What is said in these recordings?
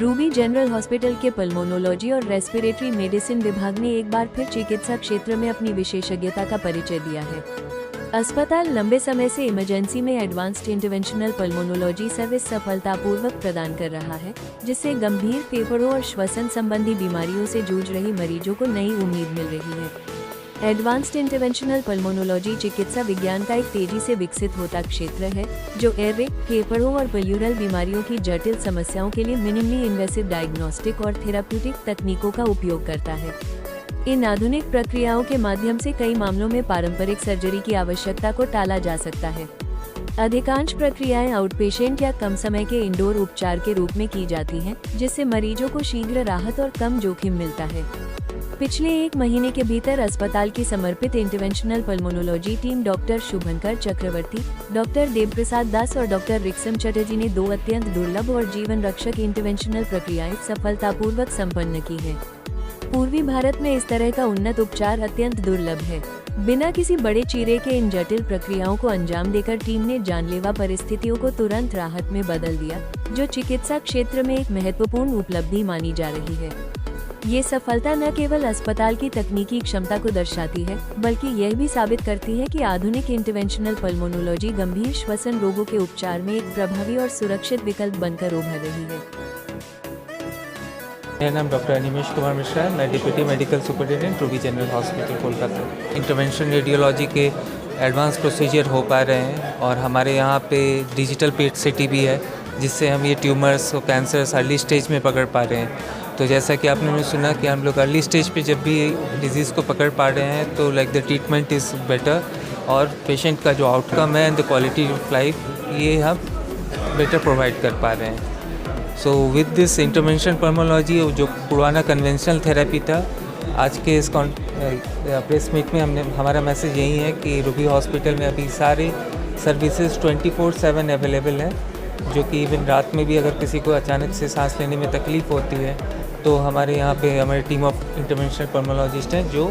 Ruby general hospital के pulmonology और respiratory medicine विभाग ने एक बार फिर चिकित्सा क्षेत्र में अपनी विशेषज्ञता का परिचय दिया है। अस्पताल लंबे समय से इमरजेंसी में एडवांस्ड इंटरवेंशनल पल्मोनोलॉजी सर्विस सफलतापूर्वक प्रदान कर रहा है, जिससे गंभीर फेफड़ों और श्वसन संबंधी बीमारियों से जूझ रही मरीजों को नई उम्मीद मिल रही है। एडवांस्ड इंटरवेंशनल पल्मोनोलॉजी चिकित्सा विज्ञान का एक तेजी से विकसित होता क्षेत्र है, जो एयरवे, फेफड़ों और प्लूरल बीमारियों की जटिल समस्याओं के लिए मिनिमली इन्वेसिव डायग्नोस्टिक और थेराप्यूटिक तकनीकों का उपयोग करता है। इन आधुनिक प्रक्रियाओं के माध्यम से कई मामलों में पारंपरिक सर्जरी की आवश्यकता को टाला जा सकता है। अधिकांश प्रक्रियाएं आउटपेशेंट या कम समय के इंडोर उपचार के रूप में की जाती हैं, जिससे मरीजों को शीघ्र राहत और कम जोखिम मिलता है। पिछले 1 महीने के भीतर अस्पताल की समर्पित इंटरवेंशनल पल्मोनोलॉजी टीम डॉक्टर शुभंकर चक्रवर्ती, डॉक्टर देवप्रसाद दास और डॉक्टर रिक्सम चटर्जी ने 2 अत्यंत दुर्लभ और जीवन रक्षक इंटरवेंशनल प्रक्रियाएं सफलतापूर्वक संपन्न की हैं। पूर्वी भारत में इस तरह का उन्नत उपचार अत्यंत दुर्लभ है। बिना किसी बड़े चीरे के इन जटिल प्रक्रियाओं को अंजाम देकर टीम ने जानलेवा परिस्थितियों को तुरंत राहत में बदल दिया, जो चिकित्सा क्षेत्र में एक महत्वपूर्ण उपलब्धि मानी जा रही है। ये सफलता न केवल अस्पताल की तकनीकी क्षमता को दर्शाती है, बल्कि यह भी साबित करती है कि आधुनिक इंटरवेंशनल पल्मोनोलॉजी गंभीर श्वसन रोगों के उपचार में एक प्रभावी और सुरक्षित विकल्प बनकर उभर रही है। मेरा नाम डॉक्टर अनिमेश कुमार मिश्रा है। मैं deputy medical superintendent Ruby general hospital Kolkata. Intervention radiology के एडवांस प्रोसीजर हो पा रहे हैं और हमारे यहाँ पे डिजिटल पेट सीटी भी है, जिससे हम ये ट्यूमर्स और कैंसर्स अर्ली स्टेज में पकड़ पा रहे हैं। तो जैसा कि आपने सुना कि हम लोग अर्ली स्टेज पे जब भी डिजीज़ को पकड़ पा रहे हैं तो द ट्रीटमेंट इज़ बेटर और पेशेंट का जो आउटकम है and the quality of life ये हम बेटर प्रोवाइड कर पा रहे हैं। So with this intervention pulmonology जो पुराना कन्वेंशनल थेरेपी था, आज के इस प्रेस मीट में हमारा मैसेज यही है कि रूबी हॉस्पिटल में अभी सारे सर्विसेज 24/7 अवेलेबल हैं, जो कि इवन रात में भी अगर किसी को अचानक से सांस लेने में तकलीफ़ होती है तो हमारे यहाँ पे हमारी टीम ऑफ इंटरवेंशनल पल्मोनोलॉजिस्ट हैं जो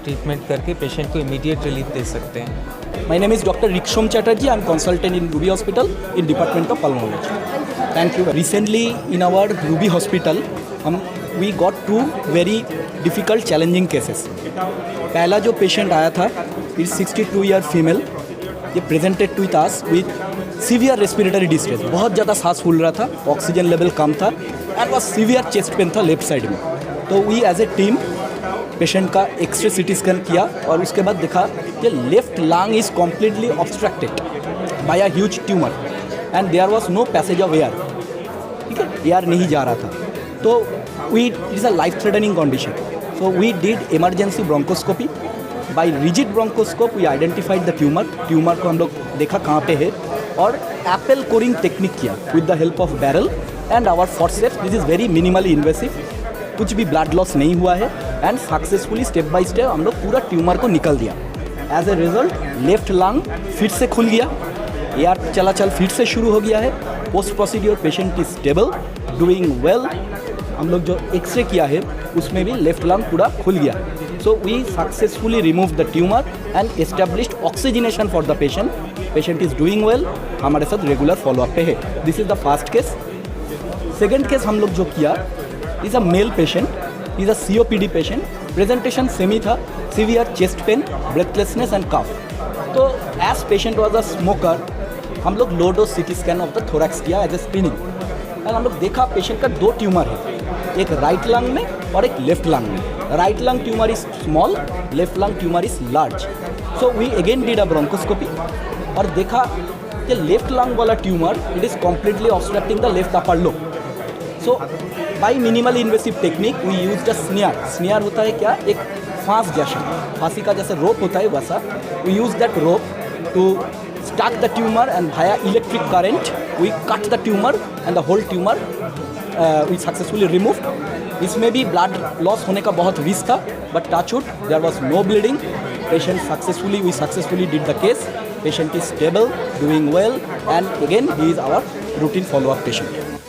ट्रीटमेंट करके पेशेंट को इमीडिएट रिलीफ दे सकते हैं। My name is Dr. Rikshom Chatterjee. I am consultant in Ruby Hospital in Department of Pulmonology. Thank you. Recently in our Ruby Hospital, we got 2 very difficult challenging cases. पहला जो patient आया था is 62 year female. ये presented with us with severe respiratory distress, बहुत ज़्यादा सांस फूल रहा था, ऑक्सीजन लेवल कम था एंड वह सीवियर चेस्ट पेन था लेफ्ट साइड में। तो we as a team patient का एक्सरे सीटी स्कैन किया और उसके बाद देखा कि left lung is completely obstructed by a huge tumour and there was no passage of air. ठीक है, एयर नहीं जा रहा था। तो we it is a life threatening condition, so we did emergency bronchoscopy. By rigid bronchoscope we identified the tumour को हम लोग देखा कहाँ पे है और एप्पल कोरिंग टेक्निक किया with the help of barrel and our forceps. This is very minimally invasive, कुछ भी ब्लड लॉस नहीं हुआ है and successfully step by step हम लोग पूरा ट्यूमर को निकल दिया। As a result left lung फिर से खुल गया, एयर चलाचल फिर से शुरू हो गया है। Post procedure patient is stable, doing well. हम लोग जो एक्सरे किया है उसमें भी लेफ्ट लंग पूरा खुल गया। So we successfully remove the tumour and established oxygenation for the patient. Patient is doing well, हमारे साथ रेगुलर फॉलोअप पे है। This is the first case. Second case हम लोग जो किया is a male patient, is a COPD patient. Presentation semi था, severe chest pain, breathlessness and cough. तो as patient was a smoker, हम लोग low dose CT scan of the thorax किया as a screening and हम लोग देखा patient का 2 tumour है, एक राइट लंग में और एक लेफ्ट लंग में। Right lung tumour is small, left lung tumour is large. So we again did a bronchoscopy और देखा कि लेफ्ट लंग वाला tumour it is completely obstructing the left upper lobe. So by minimal invasive technique we use the snare. Snare होता है क्या, एक फांस जैसा, फांसी का जैसे रोप होता है वैसा। We use that rope to stuck the tumour and via electric current we cut the tumour and the whole tumour we successfully remove. इसमें भी ब्लड लॉस होने का बहुत रिस्क था, but touch wood there was no bleeding. Patient we successfully did the case. Patient is stable, doing well, and again he is our routine follow-up patient.